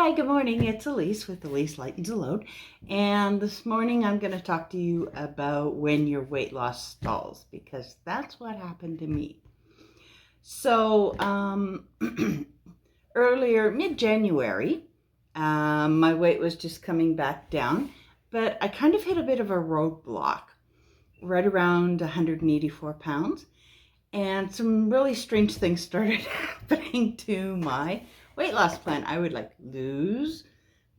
Hi, good morning. It's Elise with Elise Lightens a Load. And this morning I'm going to talk to you about when your weight loss stalls, because that's what happened to me. So earlier, mid-January, my weight was just coming back down, but I kind of hit a bit of a roadblock right around 184 pounds. And some really strange things started happening to my weight loss plan. I would lose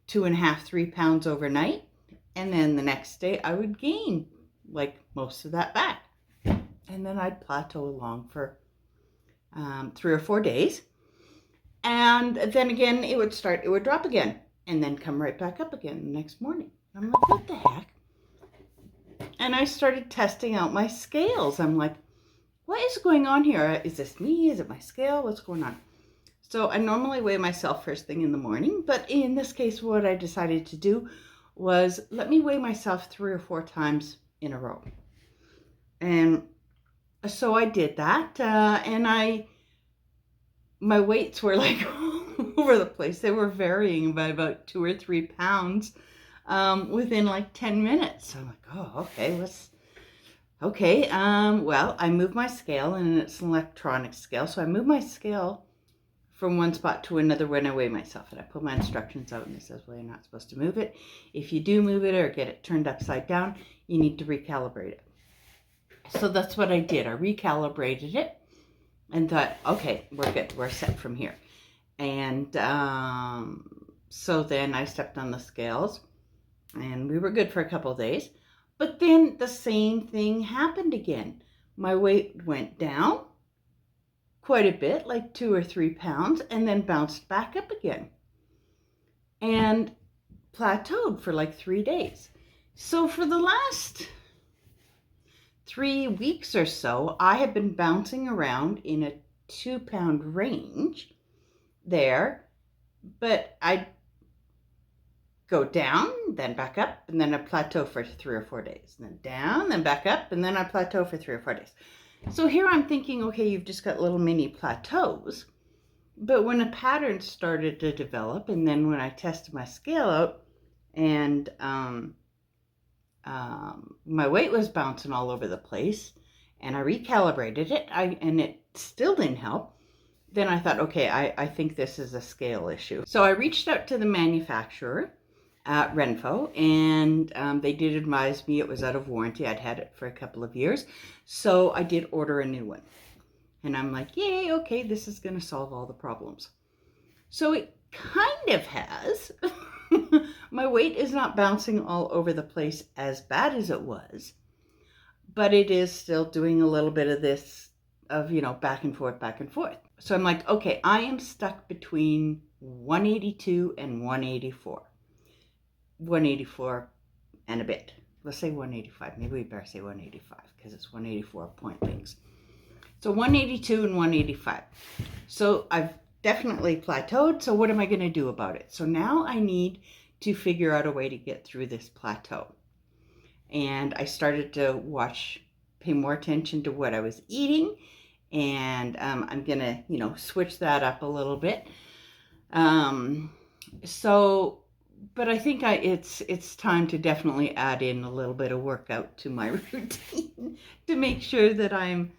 2.5, 3 pounds overnight. And then the next day I would gain most of that back. And then I'd plateau along for 3 or 4 days. And then again, it would drop again and then come right back up again the next morning. I'm like, what the heck? And I started testing out my scales. I'm like, what is going on here? Is this me? Is it my scale? What's going on? So I normally weigh myself first thing in the morning, but in this case, what I decided to do was let me weigh myself 3 or 4 times in a row. And so I did that, and my weights were all over the place. They were varying by about 2 or 3 pounds within 10 minutes. So I'm like, oh, okay, well, I moved my scale, and it's an electronic scale. So I moved my scale from one spot to another when I weigh myself. And I put my instructions out, and it says, well, you're not supposed to move it. If you do move it or get it turned upside down, you need to recalibrate it. So that's what I did. I recalibrated it and thought, okay, we're good. We're set from here. And so then I stepped on the scales, and we were good for a couple of days. But then the same thing happened again. My weight went down quite a bit, 2 or 3 pounds, and then bounced back up again and plateaued for 3 days. So for the last 3 weeks or so, I have been bouncing around in a 2-pound range there, but I go down, then back up, and then I plateau for 3 or 4 days. And then down, then back up, and then I plateau for 3 or 4 days. So here I'm thinking, okay, you've just got little mini plateaus. But when a pattern started to develop, and then when I tested my scale out, and my weight was bouncing all over the place, and I recalibrated it, and it still didn't help, then I thought, okay, I think this is a scale issue. So I reached out to the manufacturer at Renfo, and they did advise me it was out of warranty. I'd had it for a couple of years, so I did order a new one. And I'm like, yay, okay, this is going to solve all the problems. So it kind of has. My weight is not bouncing all over the place as bad as it was, but it is still doing a little bit of this of, back and forth, back and forth. So I'm like, okay, I am stuck between 182 and 184. 184 and a bit. Let's say 185. Maybe we better say 185 because it's 184 point things. So 182 and 185. So I've definitely plateaued. So what am I going to do about it? So now I need to figure out a way to get through this plateau. And I started to pay more attention to what I was eating. And I'm going to, switch that up a little bit. But I think it's time to definitely add in a little bit of workout to my routine to make sure that I'm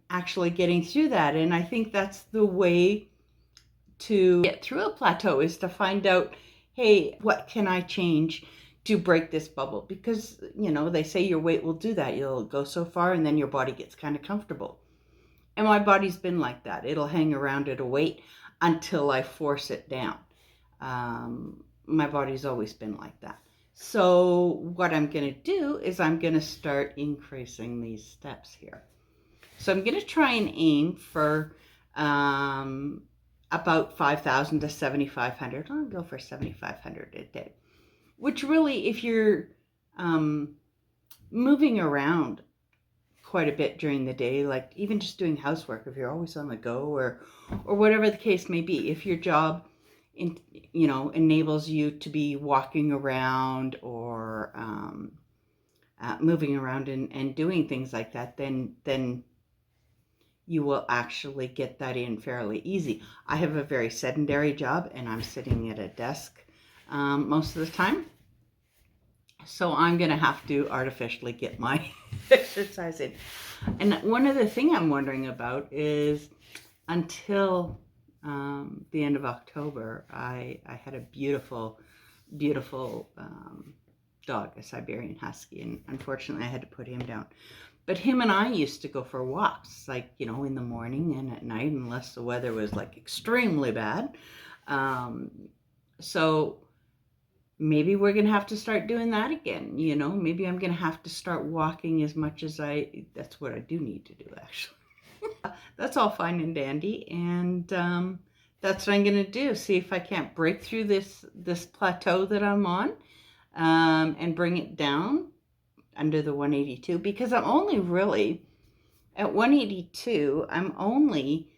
actually getting through that. And I think that's the way to get through a plateau, is to find out, hey, what can I change to break this bubble? Because, they say your weight will do that. You'll go so far and then your body gets kind of comfortable. And my body's been like that. It'll hang around at a weight until I force it down. My body's always been like that. So what I'm going to do is I'm going to start increasing these steps here. So I'm going to try and aim for about 5,000 to 7,500. I'll go for 7,500 a day, which really, if you're moving around quite a bit during the day, even just doing housework, if you're always on the go, or whatever the case may be, if your job enables you to be walking around or moving around and doing things like that, then you will actually get that in fairly easy. I have a very sedentary job and I'm sitting at a desk most of the time. So I'm going to have to artificially get my exercise in. And one other thing I'm wondering about is until the end of October, I had a beautiful dog, a Siberian Husky, and unfortunately I had to put him down. But him and I used to go for walks, like, you know, in the morning and at night, unless the weather was like extremely bad. So maybe we're going to have to start doing that again. You know, maybe I'm going to have to start walking as much as that's what I do need to do, actually. That's all fine and dandy. And that's what I'm going to do. See if I can't break through this plateau that I'm on and bring it down under the 182, because I'm only really at 182. I'm only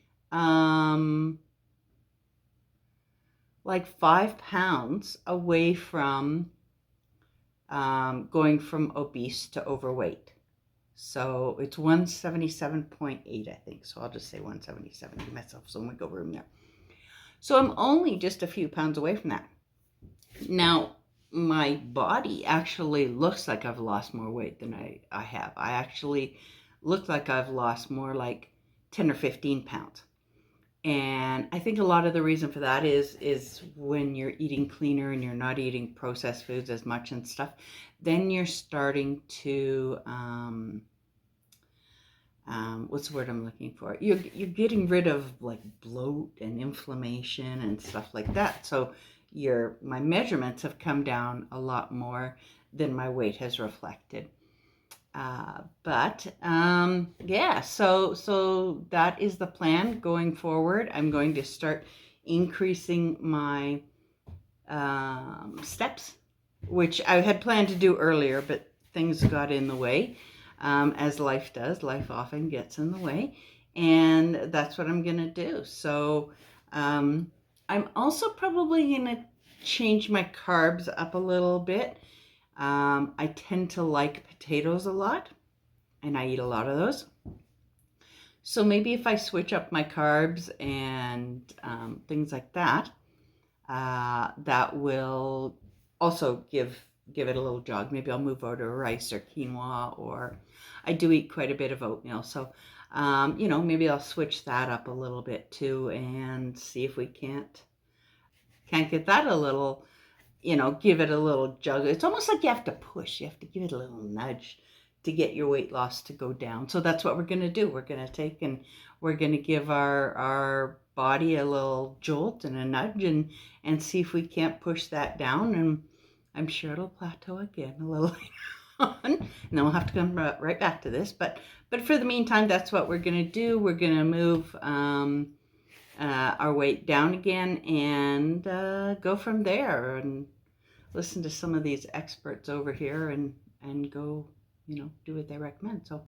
like 5 pounds away from going from obese to overweight. So it's 177.8, I think. So I'll just say 177, give myself some wiggle room there. So I'm only just a few pounds away from that. Now, my body actually looks like I've lost more weight than I have. I actually look like I've lost more, like 10 or 15 pounds. And I think a lot of the reason for that is when you're eating cleaner and you're not eating processed foods as much and stuff, then you're starting to, what's the word I'm looking for? You're getting rid of like bloat and inflammation and stuff like that. So my measurements have come down a lot more than my weight has reflected. Yeah, so that is the plan going forward. I'm going to start increasing my steps, which I had planned to do earlier, but things got in the way, as life does. Life often gets in the way, and that's what I'm going to do. So I'm also probably going to change my carbs up a little bit. I tend to like potatoes a lot, and I eat a lot of those. So maybe if I switch up my carbs and things like that, that will also give it a little jog. Maybe I'll move over to rice or quinoa, or I do eat quite a bit of oatmeal. So, you know, maybe I'll switch that up a little bit too and see if we can't get that a little, you know, give it a little jug. It's almost like you have to push. You have to give it a little nudge to get your weight loss to go down. So that's what we're going to do. We're going to take and we're going to give our body a little jolt and a nudge and see if we can't push that down. And I'm sure it'll plateau again a little later on. And then we'll have to come right back to this. But for the meantime, that's what we're going to do. We're going to move our weight down again and go from there and listen to some of these experts over here and go, you know, do what they recommend. So